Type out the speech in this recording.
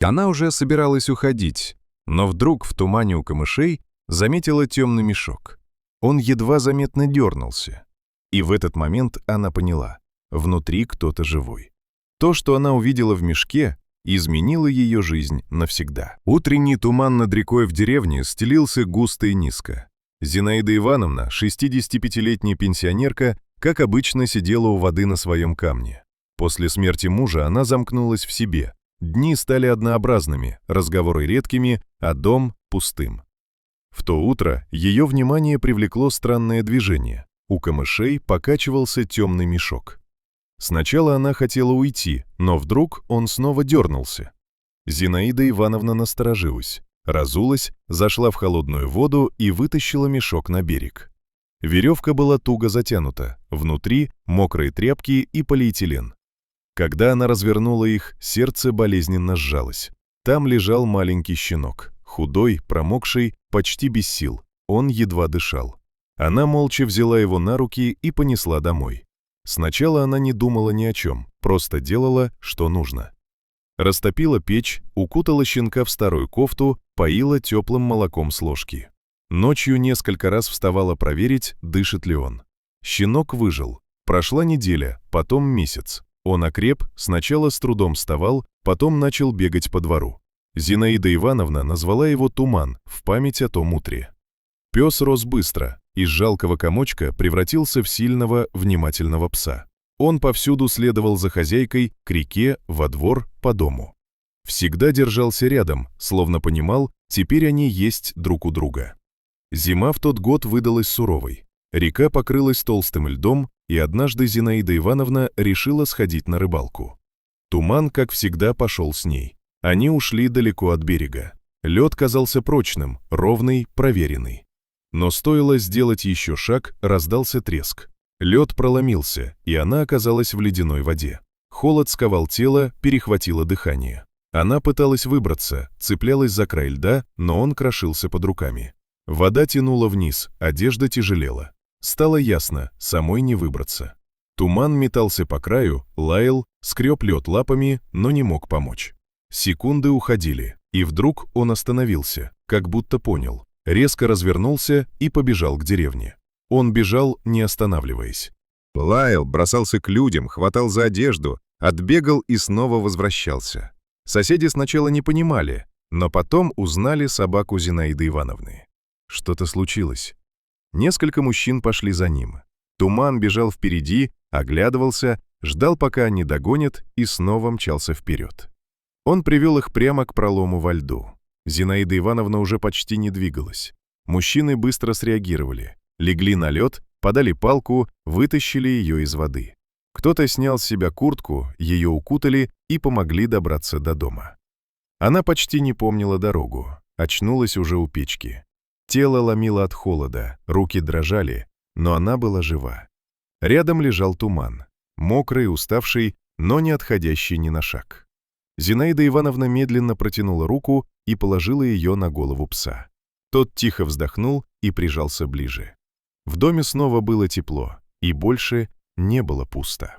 Она уже собиралась уходить, но вдруг в тумане у камышей заметила темный мешок. Он едва заметно дернулся. И в этот момент она поняла — внутри кто-то живой. То, что она увидела в мешке, изменило ее жизнь навсегда. Утренний туман над рекой в деревне стелился густо и низко. Зинаида Ивановна, 65-летняя пенсионерка, как обычно сидела у воды на своем камне. После смерти мужа она замкнулась в себе. Дни стали однообразными, разговоры редкими, а дом пустым. В то утро ее внимание привлекло странное движение. У камышей покачивался темный мешок. Сначала она хотела уйти, но вдруг он снова дернулся. Зинаида Ивановна насторожилась, разулась, зашла в холодную воду и вытащила мешок на берег. Веревка была туго затянута, внутри мокрые тряпки и полиэтилен. Когда она развернула их, сердце болезненно сжалось. Там лежал маленький щенок, худой, промокший, почти без сил. Он едва дышал. Она молча взяла его на руки и понесла домой. Сначала она не думала ни о чем, просто делала, что нужно. Растопила печь, укутала щенка в старую кофту, поила теплым молоком с ложки. Ночью несколько раз вставала проверить, дышит ли он. Щенок выжил. Прошла неделя, потом месяц. Он окреп, сначала с трудом вставал, потом начал бегать по двору. Зинаида Ивановна назвала его «Туман» в память о том утре. Пес рос быстро, из жалкого комочка превратился в сильного, внимательного пса. Он повсюду следовал за хозяйкой, к реке, во двор, по дому. Всегда держался рядом, словно понимал, теперь они есть друг у друга. Зима в тот год выдалась суровой. Река покрылась толстым льдом, и однажды Зинаида Ивановна решила сходить на рыбалку. Туман, как всегда, пошел с ней. Они ушли далеко от берега. Лед казался прочным, ровный, проверенный. Но стоило сделать еще шаг, раздался треск. Лед проломился, и она оказалась в ледяной воде. Холод сковал тело, перехватило дыхание. Она пыталась выбраться, цеплялась за край льда, но он крошился под руками. Вода тянула вниз, одежда тяжелела. Стало ясно, самой не выбраться. Туман метался по краю, лаял, скреб лед лапами, но не мог помочь. Секунды уходили, и вдруг он остановился, как будто понял. Резко развернулся и побежал к деревне. Он бежал, не останавливаясь. Лаял, бросался к людям, хватал за одежду, отбегал и снова возвращался. Соседи сначала не понимали, но потом узнали собаку Зинаиды Ивановны. Что-то случилось. Несколько мужчин пошли за ним. Туман бежал впереди, оглядывался, ждал, пока они догонят, и снова мчался вперед. Он привел их прямо к пролому во льду. Зинаида Ивановна уже почти не двигалась. Мужчины быстро среагировали. Легли на лед, подали палку, вытащили ее из воды. Кто-то снял с себя куртку, ее укутали и помогли добраться до дома. Она почти не помнила дорогу, очнулась уже у печки. Тело ломило от холода, руки дрожали, но она была жива. Рядом лежал Туман, мокрый, уставший, но не отходящий ни на шаг. Зинаида Ивановна медленно протянула руку и положила ее на голову пса. Тот тихо вздохнул и прижался ближе. В доме снова было тепло, и больше не было пусто.